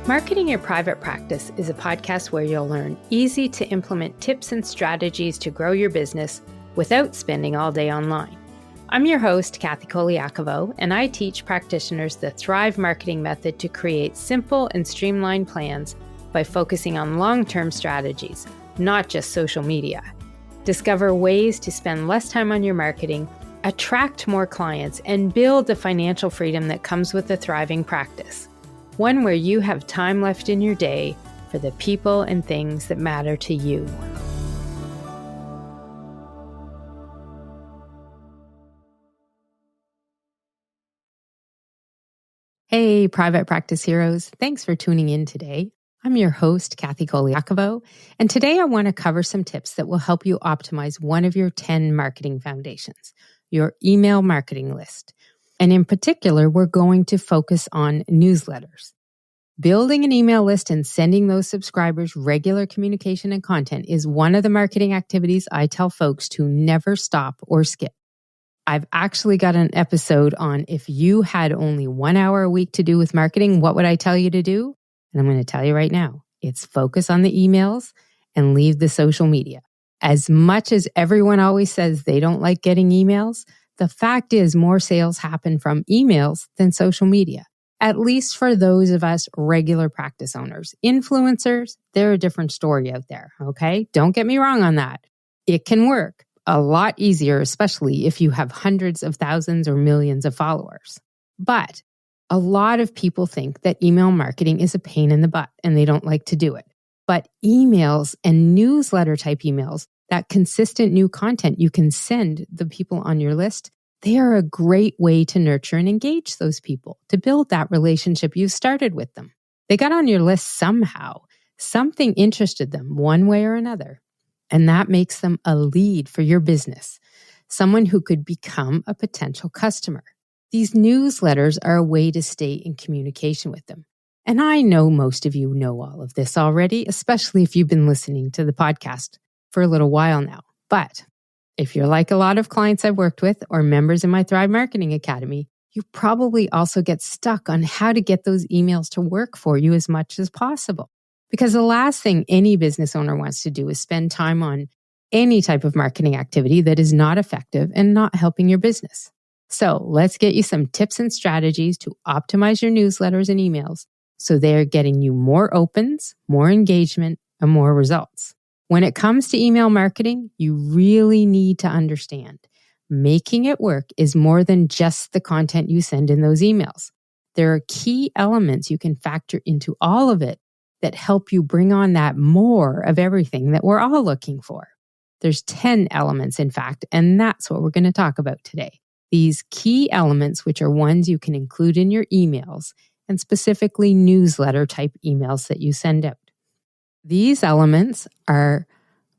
Marketing Your Private Practice is a podcast where you'll learn easy to implement tips and strategies to grow your business without spending all day online. I'm your host, Colaiacovo, and I teach practitioners the Thrive marketing method to create simple and streamlined plans by focusing on long-term strategies, not just social media. Discover ways to spend less time on your marketing, attract more clients, and build the financial freedom that comes with a thriving practice. One where you have time left in your day for the people and things that matter to you. Hey, private practice heroes. Thanks for tuning in today. I'm your host, Colaiacovo, and today I want to cover some tips that will help you optimize one of your 10 marketing foundations, your email marketing list. And in particular, we're going to focus on newsletters. Building an email list and sending those subscribers regular communication and content is one of the marketing activities I tell folks to never stop or skip. I've actually got an episode on if you had only 1 hour a week to do with marketing, what would I tell you to do? And I'm going to tell you right now, it's focus on the emails and leave the social media. As much as everyone always says they don't like getting emails, the fact is more sales happen from emails than social media. At least for those of us regular practice owners. Influencers, they're a different story out there, okay? Don't get me wrong on that. It can work a lot easier, especially if you have hundreds of thousands or millions of followers. But a lot of people think that email marketing is a pain in the butt and they don't like to do it. But emails and newsletter type emails, that consistent new content you can send the people on your list, they are a great way to nurture and engage those people, to build that relationship you started with them. They got on your list somehow. Something interested them one way or another. And that makes them a lead for your business, someone who could become a potential customer. These newsletters are a way to stay in communication with them. And I know most of you know all of this already, especially if you've been listening to the podcast for a little while now. But if you're like a lot of clients I've worked with or members in my Thrive Marketing Academy, you probably also get stuck on how to get those emails to work for you as much as possible. Because the last thing any business owner wants to do is spend time on any type of marketing activity that is not effective and not helping your business. So let's get you some tips and strategies to optimize your newsletters and emails so they're getting you more opens, more engagement, and more results. When it comes to email marketing, you really need to understand making it work is more than just the content you send in those emails. There are key elements you can factor into all of it that help you bring on that more of everything that we're all looking for. There's 10 elements, in fact, and that's what we're going to talk about today. These key elements, which are ones you can include in your emails, and specifically newsletter type emails that you send out. These elements are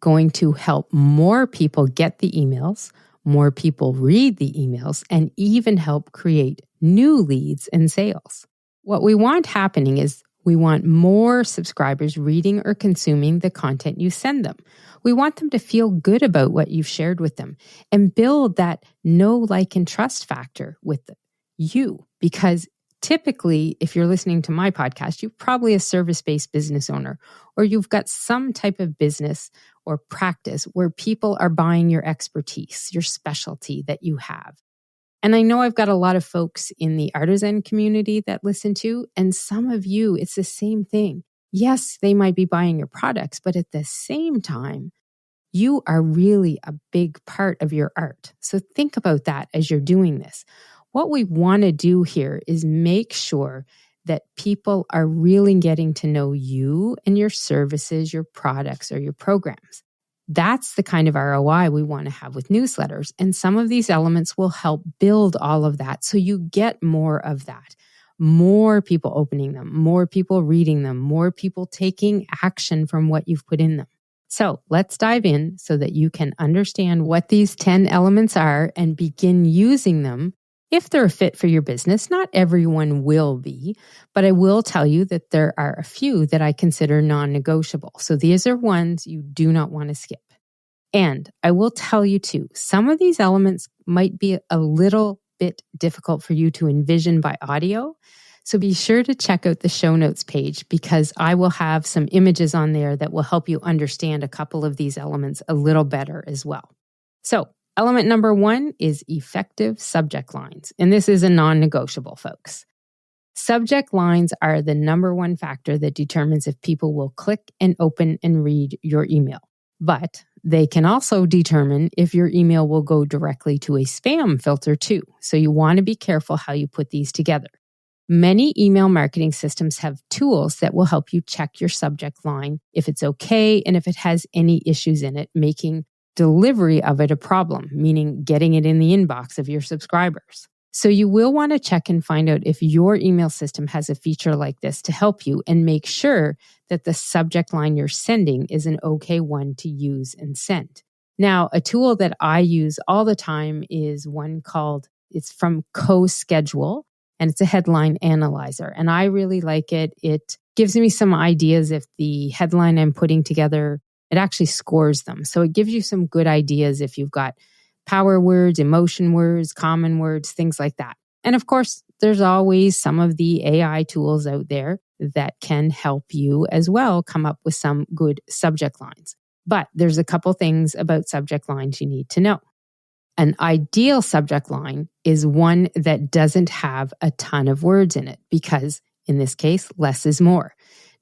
going to help more people get the emails, more people read the emails, and even help create new leads and sales. What we want happening is we want more subscribers reading or consuming the content you send them. We want them to feel good about what you've shared with them and build that know, like, and trust factor with you. Because typically, if you're listening to my podcast, you're probably a service-based business owner, or you've got some type of business or practice where people are buying your expertise, your specialty that you have. And I know I've got a lot of folks in the artisan community that listen to, and some of you, it's the same thing. Yes, they might be buying your products, but at the same time, you are really a big part of your art. So think about that as you're doing this. What we want to do here is make sure that people are really getting to know you and your services, your products, or your programs. That's the kind of ROI we want to have with newsletters. And some of these elements will help build all of that so you get more of that. More people opening them, more people reading them, more people taking action from what you've put in them. So let's dive in so that you can understand what these 10 elements are and begin using them if they're a fit for your business. Not everyone will be, but I will tell you that there are a few that I consider non-negotiable. So these are ones you do not want to skip. And I will tell you too, some of these elements might be a little bit difficult for you to envision by audio. So be sure to check out the show notes page because I will have some images on there that will help you understand a couple of these elements a little better as well. So element number 1 is effective subject lines. And this is a non-negotiable, folks. Subject lines are the number one factor that determines if people will click and open and read your email. But they can also determine if your email will go directly to a spam filter too. So you want to be careful how you put these together. Many email marketing systems have tools that will help you check your subject line if it's okay and if it has any issues in it, making delivery of it a problem, meaning getting it in the inbox of your subscribers. So you will want to check and find out if your email system has a feature like this to help you and make sure that the subject line you're sending is an okay one to use and send. Now, a tool that I use all the time is one it's from CoSchedule, and it's a headline analyzer. And I really like it. It gives me some ideas if the headline I'm putting together, it actually scores them. So it gives you some good ideas if you've got power words, emotion words, common words, things like that. And of course, there's always some of the AI tools out there that can help you as well come up with some good subject lines. But there's a couple things about subject lines you need to know. An ideal subject line is one that doesn't have a ton of words in it because, in this case, less is more.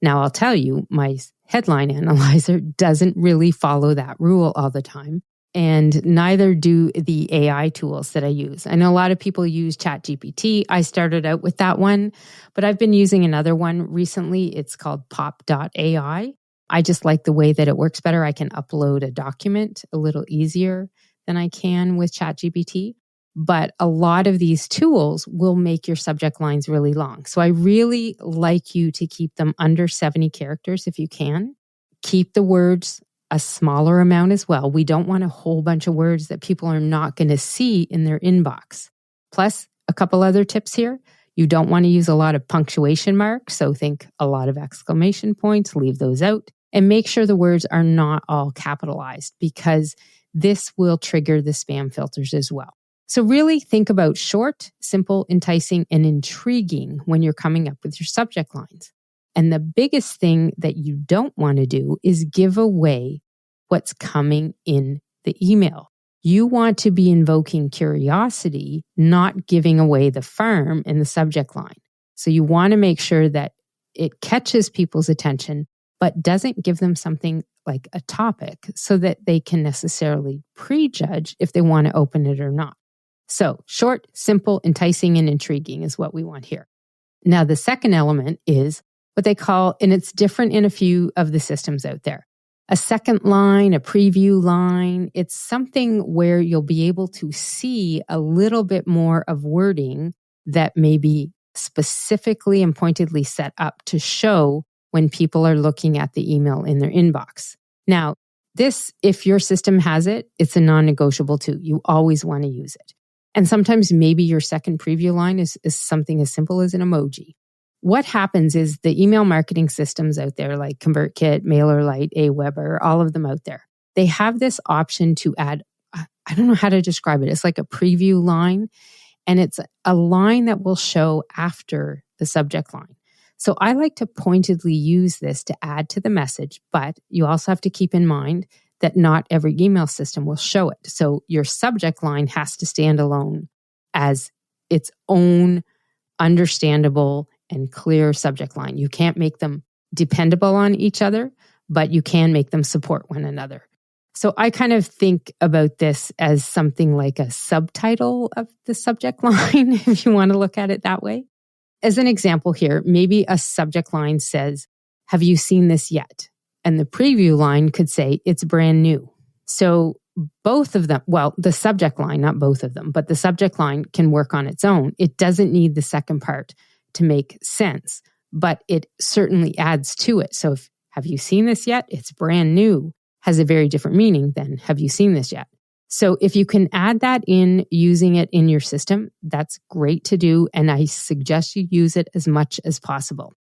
Now, I'll tell you, my headline analyzer doesn't really follow that rule all the time. And neither do the AI tools that I use. I know a lot of people use ChatGPT. I started out with that one, but I've been using another one recently. It's called pop.ai. I just like the way that it works better. I can upload a document a little easier than I can with ChatGPT. But a lot of these tools will make your subject lines really long. So I really like you to keep them under 70 characters if you can. Keep the words a smaller amount as well. We don't want a whole bunch of words that people are not going to see in their inbox. Plus, a couple other tips here. You don't want to use a lot of punctuation marks. So think a lot of exclamation points, leave those out. And make sure the words are not all capitalized because this will trigger the spam filters as well. So really think about short, simple, enticing, and intriguing when you're coming up with your subject lines. And the biggest thing that you don't want to do is give away what's coming in the email. You want to be invoking curiosity, not giving away the firm in the subject line. So you want to make sure that it catches people's attention, but doesn't give them something like a topic so that they can necessarily prejudge if they want to open it or not. So short, simple, enticing, and intriguing is what we want here. Now, the second element is what they call, and it's different in a few of the systems out there, a second line, a preview line. It's something where you'll be able to see a little bit more of wording that may be specifically and pointedly set up to show when people are looking at the email in their inbox. Now, this, if your system has it, it's a non-negotiable too. You always want to use it. And sometimes maybe your second preview line is something as simple as an emoji. What happens is the email marketing systems out there like ConvertKit, MailerLite, Aweber, all of them out there, they have this option to add, I don't know how to describe it. It's like a preview line, and it's a line that will show after the subject line. So I like to pointedly use this to add to the message, but you also have to keep in mind that not every email system will show it. So your subject line has to stand alone as its own understandable and clear subject line. You can't make them dependable on each other, but you can make them support one another. So I kind of think about this as something like a subtitle of the subject line, if you want to look at it that way. As an example here, maybe a subject line says, "Have you seen this yet?" And the preview line could say, "It's brand new." So both of them, well, the subject line, not both of them, but the subject line can work on its own. It doesn't need the second part to make sense, but it certainly adds to it. So if "Have you seen this yet?" It's brand new has a very different meaning than "Have you seen this yet?" So if you can add that in using it in your system, that's great to do. And I suggest you use it as much as possible.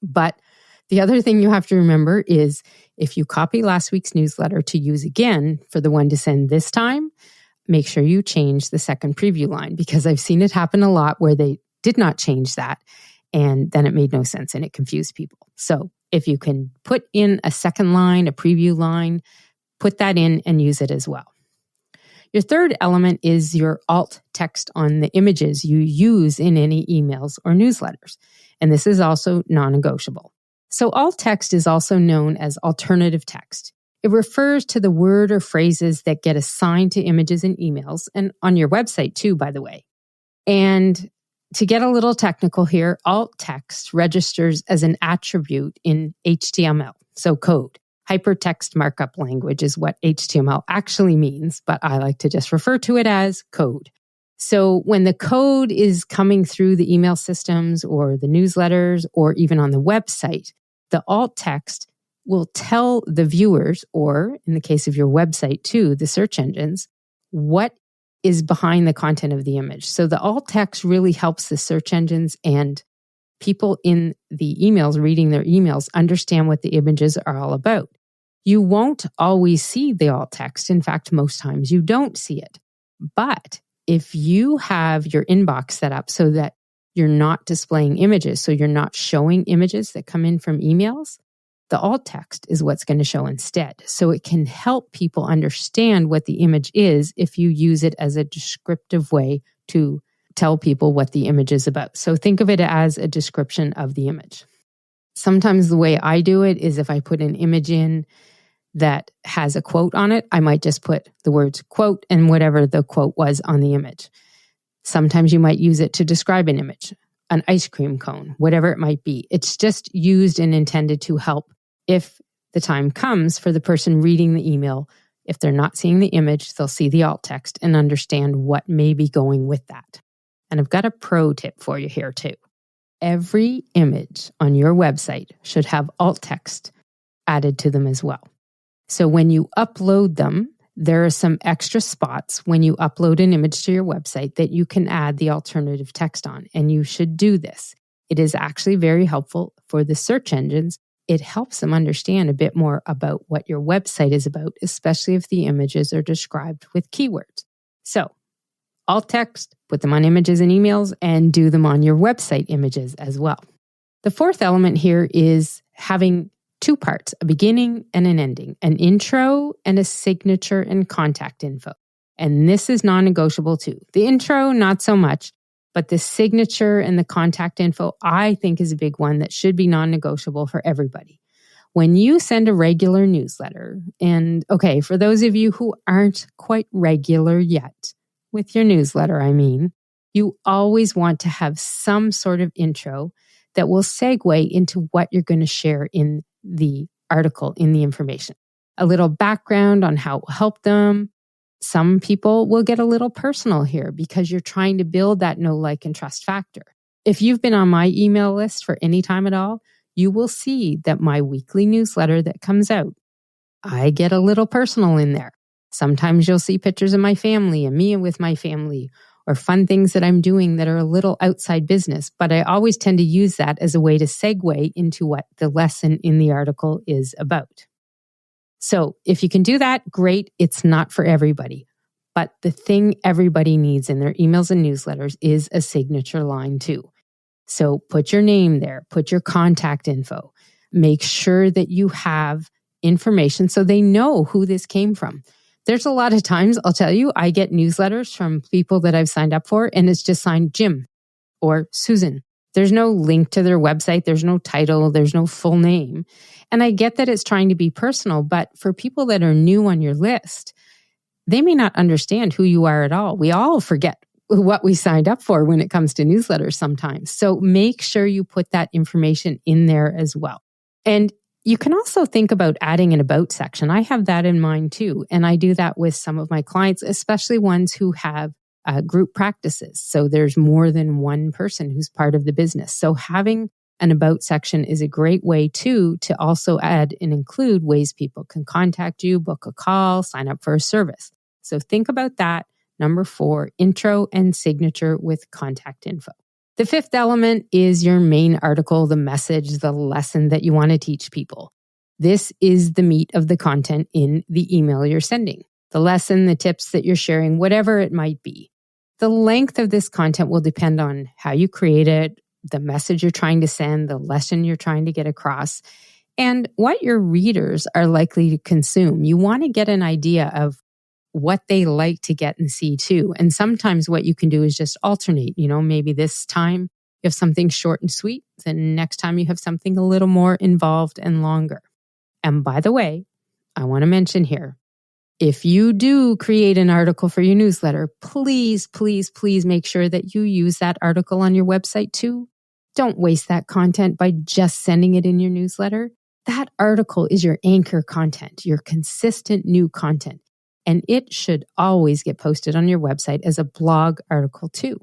But the other thing you have to remember is if you copy last week's newsletter to use again for the one to send this time, make sure you change the second preview line because I've seen it happen a lot where they did not change that. And then it made no sense and it confused people. So if you can put in a second line, a preview line, put that in and use it as well. Your third element is your alt text on the images you use in any emails or newsletters. And this is also non-negotiable. So alt text is also known as alternative text. It refers to the word or phrases that get assigned to images in emails and on your website too, by the way. And to get a little technical here, alt text registers as an attribute in HTML, so code. Hypertext markup language is what HTML actually means, but I like to just refer to it as code. So when the code is coming through the email systems or the newsletters or even on the website, the alt text will tell the viewers, or in the case of your website too, the search engines, what is behind the content of the image. So the alt text really helps the search engines and people in the emails reading their emails understand what the images are all about. You won't always see the alt text. In fact, most times you don't see it. But if you have your inbox set up so that you're not displaying images, so you're not showing images that come in from emails, the alt text is what's going to show instead. So it can help people understand what the image is if you use it as a descriptive way to tell people what the image is about. So think of it as a description of the image. Sometimes the way I do it is if I put an image in that has a quote on it, I might just put the words quote and whatever the quote was on the image. Sometimes you might use it to describe an image, an ice cream cone, whatever it might be. It's just used and intended to help if the time comes for the person reading the email. If they're not seeing the image, they'll see the alt text and understand what may be going with that. And I've got a pro tip for you here too. Every image on your website should have alt text added to them as well. So when you upload them, there are some extra spots when you upload an image to your website that you can add the alternative text on, and you should do this. It is actually very helpful for the search engines. It helps them understand a bit more about what your website is about, especially if the images are described with keywords. So, alt text, put them on images and emails, and do them on your website images as well. The fourth element here is having two parts, a beginning and an ending, an intro and a signature and contact info. And this is non-negotiable too. The intro, not so much, but the signature and the contact info, I think is a big one that should be non-negotiable for everybody. When you send a regular newsletter, and okay, for those of you who aren't quite regular yet with your newsletter, you always want to have some sort of intro that will segue into what you're going to share in the article, in the information. A little background on how it will help them. Some people will get a little personal here because you're trying to build that know, like, and trust factor. If you've been on my email list for any time at all, you will see that my weekly newsletter that comes out, I get a little personal in there. Sometimes you'll see pictures of my family and me with my family, or fun things that I'm doing that are a little outside business, but I always tend to use that as a way to segue into what the lesson in the article is about. So if you can do that, great. It's not for everybody, but the thing everybody needs in their emails and newsletters is a signature line too. So put your name there, put your contact info, make sure that you have information so they know who this came from. There's a lot of times, I'll tell you, I get newsletters from people that I've signed up for, and it's just signed Jim or Susan. There's no link to their website. There's no title. There's no full name. And I get that it's trying to be personal, but for people that are new on your list, they may not understand who you are at all. We all forget what we signed up for when it comes to newsletters sometimes. So make sure you put that information in there as well. And you can also think about adding an about section. I have that in mind too. And I do that with some of my clients, especially ones who have group practices. So there's more than one person who's part of the business. So having an about section is a great way too to also add and include ways people can contact you, book a call, sign up for a service. So think about that. Number 4, intro and signature with contact info. The fifth element is your main article, the message, the lesson that you want to teach people. This is the meat of the content in the email you're sending. The lesson, the tips that you're sharing, whatever it might be. The length of this content will depend on how you create it, the message you're trying to send, the lesson you're trying to get across, and what your readers are likely to consume. You want to get an idea of what they like to get and see too. And sometimes what you can do is just alternate. Maybe this time you have something short and sweet, then next time you have something a little more involved and longer. And by the way, I want to mention here, if you do create an article for your newsletter, please, please, please make sure that you use that article on your website too. Don't waste that content by just sending it in your newsletter. That article is your anchor content, your consistent new content. And it should always get posted on your website as a blog article too.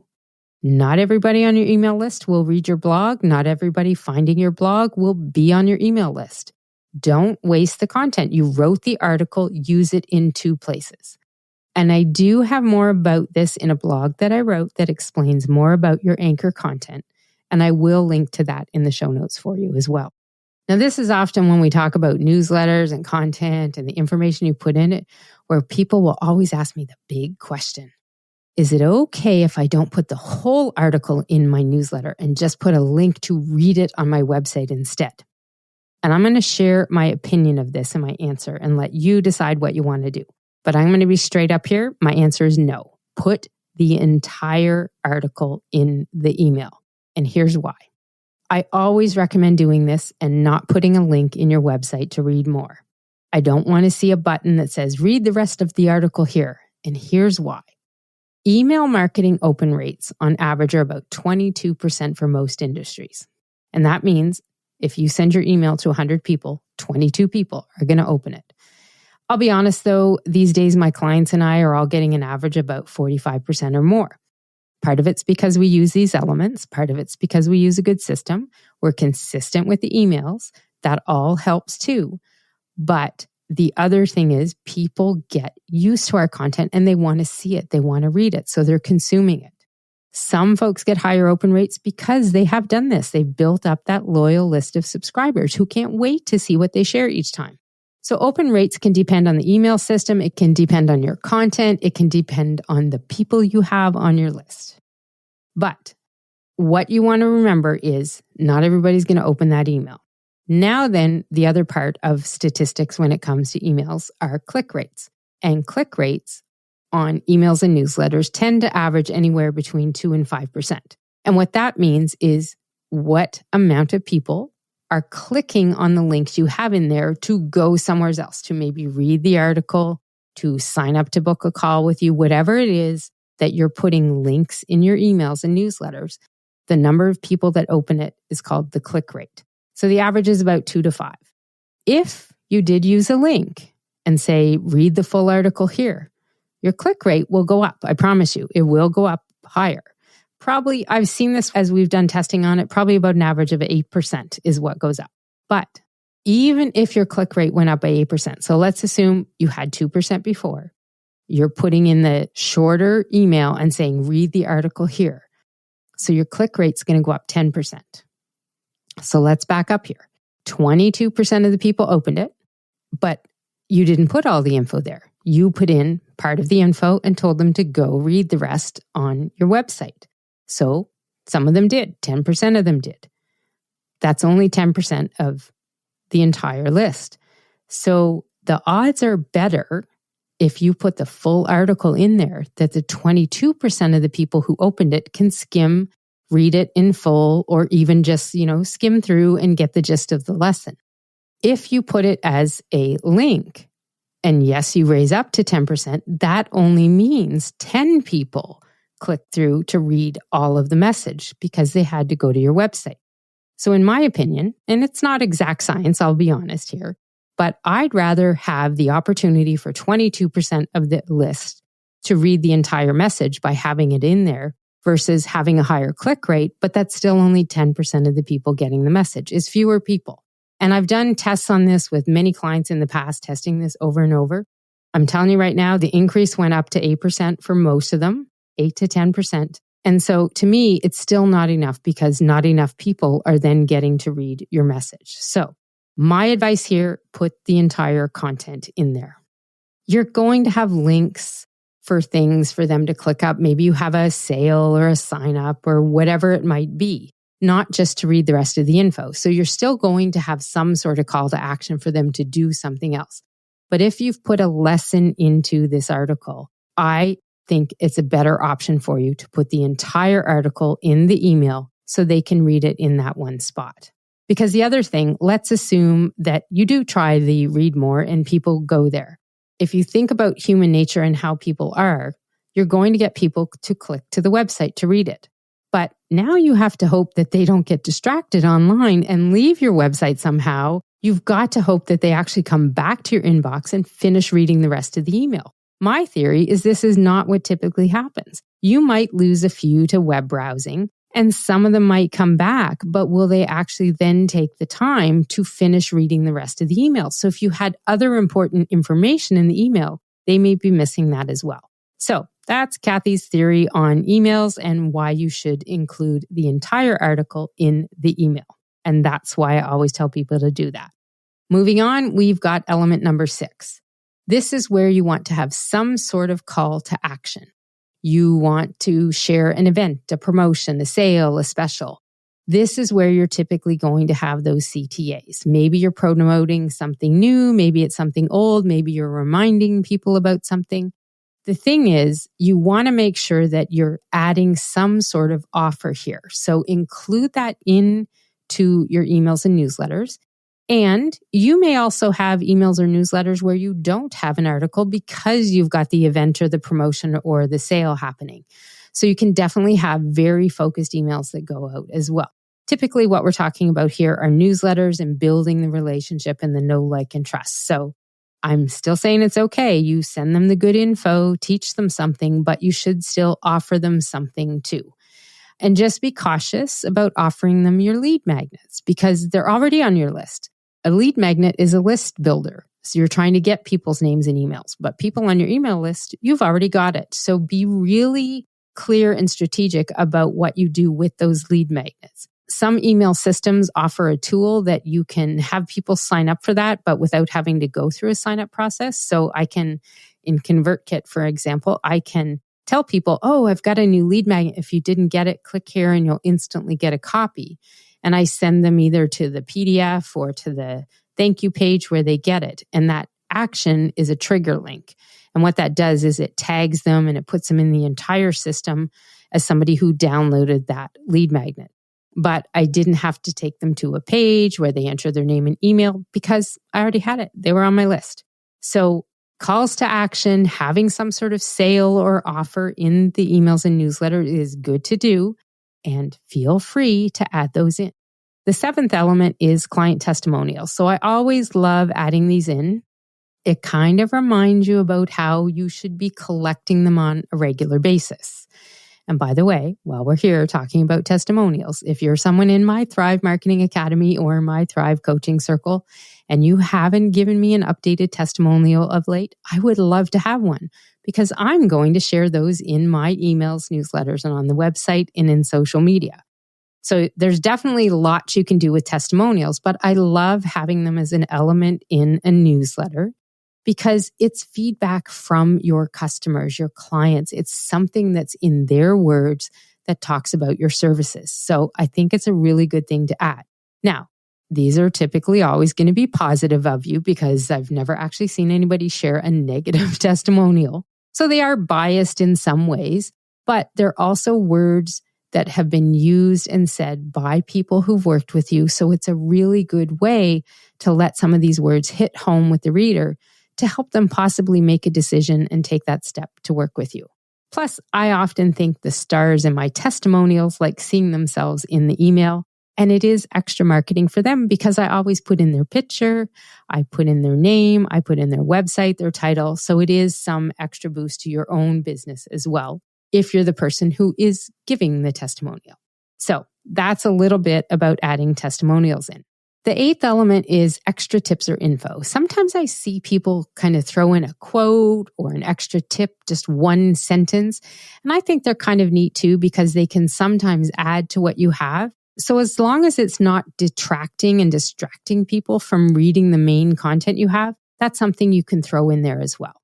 Not everybody on your email list will read your blog. Not everybody finding your blog will be on your email list. Don't waste the content. You wrote the article, use it in 2 places. And I do have more about this in a blog that I wrote that explains more about your anchor content. And I will link to that in the show notes for you as well. Now, this is often when we talk about newsletters and content and the information you put in it, where people will always ask me the big question. Is it okay if I don't put the whole article in my newsletter and just put a link to read it on my website instead? And I'm going to share my opinion of this in my answer and let you decide what you want to do. But I'm going to be straight up here. My answer is no. Put the entire article in the email. And here's why. I always recommend doing this and not putting a link in your website to read more. I don't want to see a button that says, read the rest of the article here. And here's why. Email marketing open rates on average are about 22% for most industries. And that means if you send your email to 100 people, 22 people are going to open it. I'll be honest though, these days my clients and I are all getting an average about 45% or more. Part of it's because we use these elements. Part of it's because we use a good system. We're consistent with the emails. That all helps too. But the other thing is people get used to our content and they want to see it. They want to read it. So they're consuming it. Some folks get higher open rates because they have done this. They've built up that loyal list of subscribers who can't wait to see what they share each time. So open rates can depend on the email system. It can depend on your content. It can depend on the people you have on your list. But what you want to remember is not everybody's going to open that email. Now then, the other part of statistics when it comes to emails are click rates. And click rates on emails and newsletters tend to average anywhere between 2 and 5%. And what that means is what amount of people are clicking on the links you have in there to go somewhere else, to maybe read the article, to sign up to book a call with you, whatever it is that you're putting links in your emails and newsletters. The number of people that open it is called the click rate. So the average is about 2 to 5. If you did use a link and say, read the full article here, your click rate will go up. I promise you, it will go up higher. Probably, I've seen this as we've done testing on it, probably about an average of 8% is what goes up. But even if your click rate went up by 8%, so let's assume you had 2% before, you're putting in the shorter email and saying, read the article here. So your click rate's going to go up 10%. So let's back up here. 22% of the people opened it, but you didn't put all the info there. You put in part of the info and told them to go read the rest on your website. So some of them did, 10% of them did. That's only 10% of the entire list. So the odds are better if you put the full article in there that the 22% of the people who opened it can skim, read it in full, or even just, skim through and get the gist of the lesson. If you put it as a link, and yes, you raise up to 10%, that only means 10 people click through to read all of the message because they had to go to your website. So in my opinion, and it's not exact science, I'll be honest here, but I'd rather have the opportunity for 22% of the list to read the entire message by having it in there versus having a higher click rate, but that's still only 10% of the people getting the message. Is fewer people. And I've done tests on this with many clients in the past, testing this over and over. I'm telling you right now, the increase went up to 8% for most of them, 8 to 10%. And so to me, it's still not enough because not enough people are then getting to read your message. So my advice here, put the entire content in there. You're going to have links for things for them to click up. Maybe you have a sale or a sign up or whatever it might be. not just to read the rest of the info. So you're still going to have some sort of call to action for them to do something else. But if you've put a lesson into this article, I think it's a better option for you to put the entire article in the email so they can read it in that one spot. Because the other thing, let's assume that you do try the read more and people go there. If you think about human nature and how people are, you're going to get people to click to the website to read it. But now you have to hope that they don't get distracted online and leave your website somehow. You've got to hope that they actually come back to your inbox and finish reading the rest of the email. My theory is this is not what typically happens. You might lose a few to web browsing, and some of them might come back, but will they actually then take the time to finish reading the rest of the email? So if you had other important information in the email, they may be missing that as well. So that's Kathy's theory on emails and why you should include the entire article in the email. And that's why I always tell people to do that. Moving on, we've got element number 6. This is where you want to have some sort of call to action. You want to share an event, a promotion, a sale, a special. This is where you're typically going to have those CTAs. Maybe you're promoting something new, maybe it's something old, maybe you're reminding people about something. The thing is, you want to make sure that you're adding some sort of offer here. So include that into your emails and newsletters. And you may also have emails or newsletters where you don't have an article because you've got the event or the promotion or the sale happening. So you can definitely have very focused emails that go out as well. Typically, what we're talking about here are newsletters and building the relationship and the know, like, and trust. So I'm still saying it's okay. You send them the good info, teach them something, but you should still offer them something too. And just be cautious about offering them your lead magnets because they're already on your list. A lead magnet is a list builder. So you're trying to get people's names and emails, but people on your email list, you've already got it. So be really clear and strategic about what you do with those lead magnets. Some email systems offer a tool that you can have people sign up for that, but without having to go through a sign up process. So I can, in ConvertKit, for example, I can tell people, oh, I've got a new lead magnet. If you didn't get it, click here and you'll instantly get a copy. And I send them either to the PDF or to the thank you page where they get it. And that action is a trigger link. And what that does is it tags them and it puts them in the entire system as somebody who downloaded that lead magnet. But I didn't have to take them to a page where they enter their name and email because I already had it. They were on my list. So calls to action, having some sort of sale or offer in the emails and newsletter is good to do. And feel free to add those in. The 7th element is client testimonials. So I always love adding these in. It kind of reminds you about how you should be collecting them on a regular basis. And by the way, while we're here talking about testimonials, if you're someone in my Thrive Marketing Academy or my Thrive Coaching Circle, and you haven't given me an updated testimonial of late, I would love to have one because I'm going to share those in my emails, newsletters, and on the website and in social media. So there's definitely lots you can do with testimonials, but I love having them as an element in a newsletter because it's feedback from your customers, your clients. It's something that's in their words that talks about your services. So I think it's a really good thing to add. Now, these are typically always going to be positive of you because I've never actually seen anybody share a negative testimonial. So they are biased in some ways, but they're also words that have been used and said by people who've worked with you. So it's a really good way to let some of these words hit home with the reader to help them possibly make a decision and take that step to work with you. Plus, I often think the stars in my testimonials like seeing themselves in the email, and it is extra marketing for them because I always put in their picture, I put in their name, I put in their website, their title. So it is some extra boost to your own business as well, if you're the person who is giving the testimonial. So that's a little bit about adding testimonials in. The 8th element is extra tips or info. Sometimes I see people kind of throw in a quote or an extra tip, just one sentence. And I think they're kind of neat too, because they can sometimes add to what you have. So as long as it's not detracting and distracting people from reading the main content you have, that's something you can throw in there as well.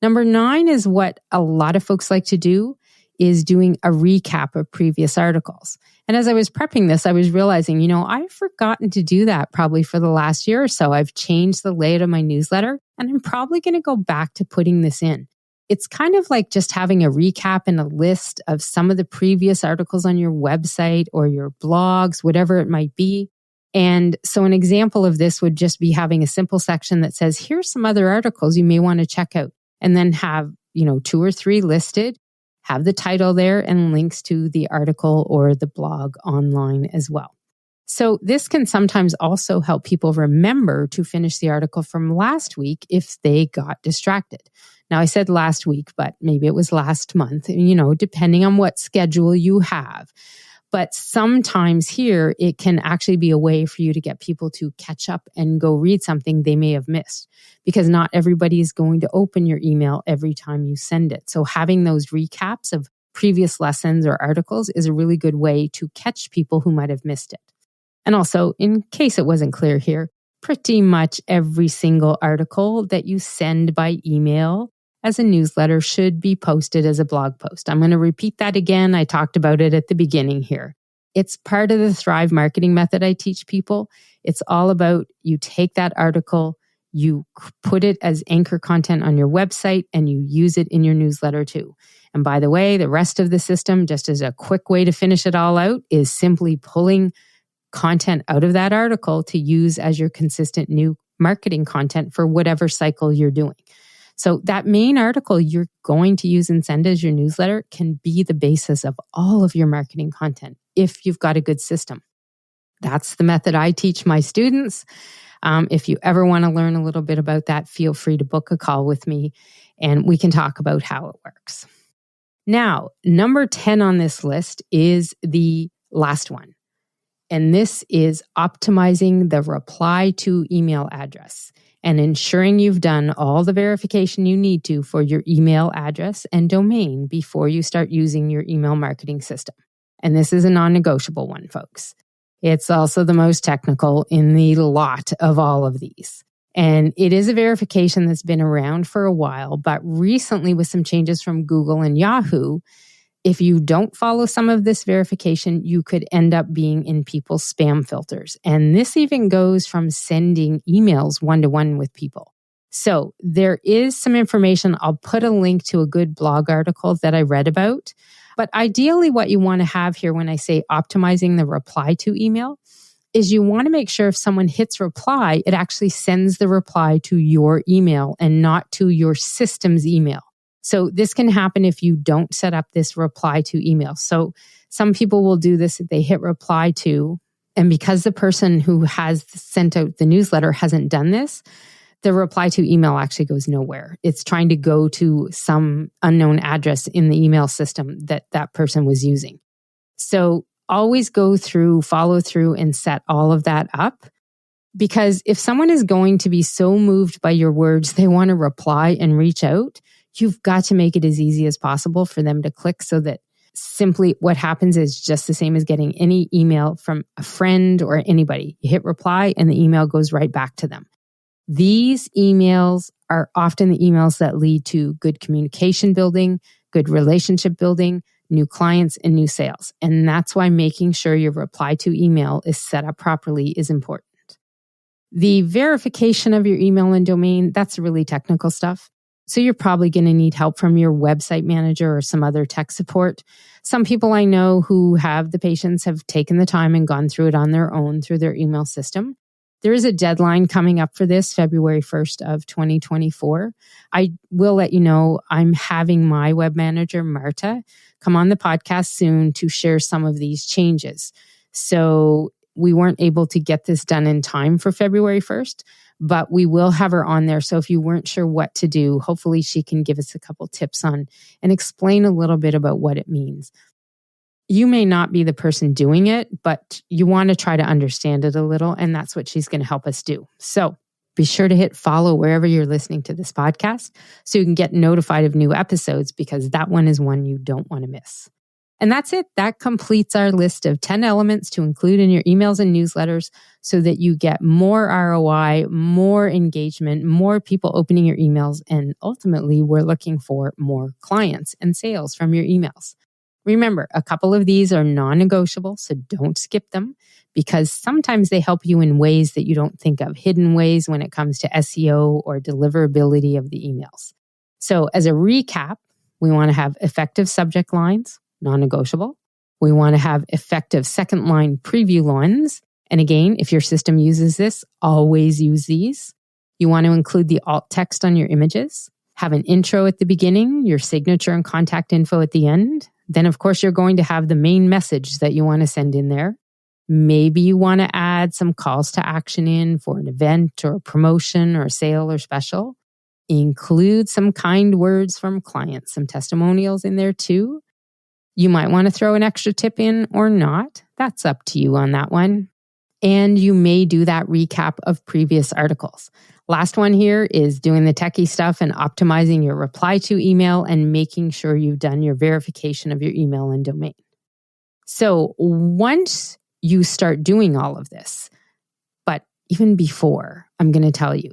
Number 9 is what a lot of folks like to do is doing a recap of previous articles. And as I was prepping this, I was realizing, I've forgotten to do that probably for the last year or so. I've changed the layout of my newsletter, and I'm probably going to go back to putting this in. It's kind of like just having a recap and a list of some of the previous articles on your website or your blogs, whatever it might be. And so an example of this would just be having a simple section that says, here's some other articles you may want to check out, and then have, 2 or 3 listed, have the title there and links to the article or the blog online as well. So this can sometimes also help people remember to finish the article from last week if they got distracted. Now, I said last week, but maybe it was last month, depending on what schedule you have. But sometimes here, it can actually be a way for you to get people to catch up and go read something they may have missed, because not everybody is going to open your email every time you send it. So having those recaps of previous lessons or articles is a really good way to catch people who might have missed it. And also, in case it wasn't clear here, pretty much every single article that you send by email as a newsletter should be posted as a blog post. I'm going to repeat that again. I talked about it at the beginning here. It's part of the Thrive marketing method I teach people. It's all about you take that article, you put it as anchor content on your website, and you use it in your newsletter too. And by the way, the rest of the system, just as a quick way to finish it all out, is simply pulling content out of that article to use as your consistent new marketing content for whatever cycle you're doing. So that main article you're going to use and send as your newsletter can be the basis of all of your marketing content if you've got a good system. That's the method I teach my students. If you ever want to learn a little bit about that, feel free to book a call with me and we can talk about how it works. Now, number 10 on this list is the last one. And this is optimizing the reply to email address and ensuring you've done all the verification you need to for your email address and domain before you start using your email marketing system. And this is a non-negotiable one, folks. It's also the most technical in the lot of all of these. And it is a verification that's been around for a while, but recently with some changes from Google and Yahoo, if you don't follow some of this verification, you could end up being in people's spam filters. And this even goes from sending emails one-to-one with people. So there is some information. I'll put a link to a good blog article that I read about. But ideally, what you want to have here when I say optimizing the reply to email is you want to make sure if someone hits reply, it actually sends the reply to your email and not to your system's email. So this can happen if you don't set up this reply to email. So some people will do this if they hit reply to, and because the person who has sent out the newsletter hasn't done this, the reply to email actually goes nowhere. It's trying to go to some unknown address in the email system that that person was using. So always go through, follow through, and set all of that up. Because if someone is going to be so moved by your words, they want to reply and reach out, you've got to make it as easy as possible for them to click so that simply what happens is just the same as getting any email from a friend or anybody. You hit reply and the email goes right back to them. These emails are often the emails that lead to good communication building, good relationship building, new clients, and new sales. And that's why making sure your reply to email is set up properly is important. The verification of your email and domain, that's really technical stuff. So you're probably going to need help from your website manager or some other tech support. Some people I know who have the patience have taken the time and gone through it on their own through their email system. There is a deadline coming up for this, February 1st of 2024. I will let you know I'm having my web manager, Marta, come on the podcast soon to share some of these changes. So we weren't able to get this done in time for February 1st, but we will have her on there. So if you weren't sure what to do, hopefully she can give us a couple tips on and explain a little bit about what it means. You may not be the person doing it, but you want to try to understand it a little, and that's what she's going to help us do. So be sure to hit follow wherever you're listening to this podcast so you can get notified of new episodes, because that one is one you don't want to miss. And that's it. That completes our list of 10 elements to include in your emails and newsletters so that you get more ROI, more engagement, more people opening your emails, and ultimately we're looking for more clients and sales from your emails. Remember, a couple of these are non-negotiable, so don't skip them because sometimes they help you in ways that you don't think of, hidden ways when it comes to SEO or deliverability of the emails. So as a recap, we want to have effective subject lines, non-negotiable. We want to have effective second line preview lines. And again, if your system uses this, always use these. You want to include the alt text on your images, have an intro at the beginning, your signature and contact info at the end. Then, of course, you're going to have the main message that you want to send in there. Maybe you want to add some calls to action in for an event or a promotion or a sale or special. Include some kind words from clients, some testimonials in there too. You might want to throw an extra tip in or not. That's up to you on that one. And you may do that recap of previous articles. Last one here is doing the techie stuff and optimizing your reply to email and making sure you've done your verification of your email and domain. So once you start doing all of this, but even before, I'm going to tell you.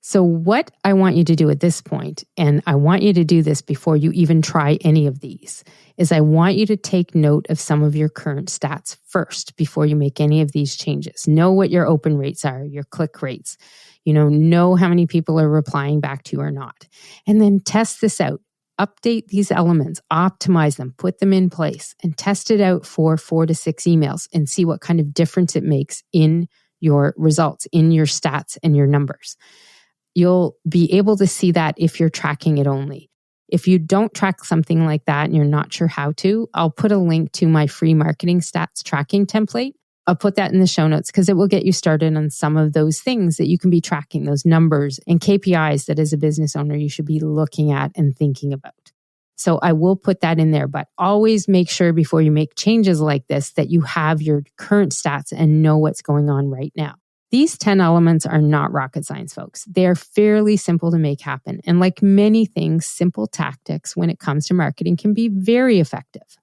So what I want you to do at this point, and I want you to do this before you even try any of these, is I want you to take note of some of your current stats first before you make any of these changes. Know what your open rates are, your click rates, know how many people are replying back to you or not. And then test this out. Update these elements, optimize them, put them in place, and test it out for 4 to 6 emails and see what kind of difference it makes in your results, in your stats and your numbers. You'll be able to see that if you're tracking it only. If you don't track something like that and you're not sure how to, I'll put a link to my free marketing stats tracking template. I'll put that in the show notes because it will get you started on some of those things that you can be tracking, those numbers and KPIs that as a business owner you should be looking at and thinking about. So I will put that in there, but always make sure before you make changes like this that you have your current stats and know what's going on right now. These 10 elements are not rocket science, folks. They're fairly simple to make happen. And like many things, simple tactics when it comes to marketing can be very effective.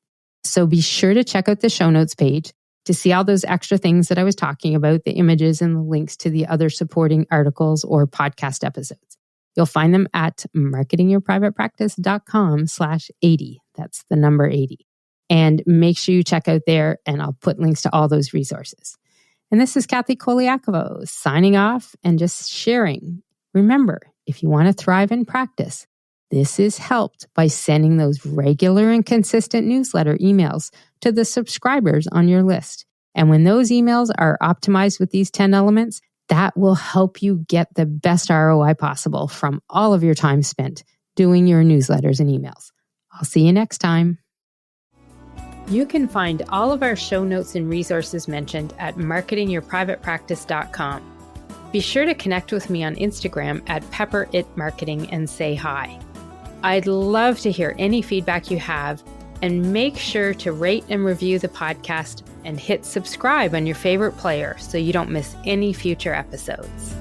So be sure to check out the show notes page to see all those extra things that I was talking about, the images and the links to the other supporting articles or podcast episodes. You'll find them at marketingyourprivatepractice.com/80. That's the number 80. And make sure you check out there and I'll put links to all those resources. And this is Kathy Colaiacovo signing off and just sharing. Remember, if you want to thrive in practice, this is helped by sending those regular and consistent newsletter emails to the subscribers on your list. And when those emails are optimized with these 10 elements, that will help you get the best ROI possible from all of your time spent doing your newsletters and emails. I'll see you next time. You can find all of our show notes and resources mentioned at marketingyourprivatepractice.com. Be sure to connect with me on Instagram at pepperitmarketing and say hi. I'd love to hear any feedback you have, and make sure to rate and review the podcast and hit subscribe on your favorite player so you don't miss any future episodes.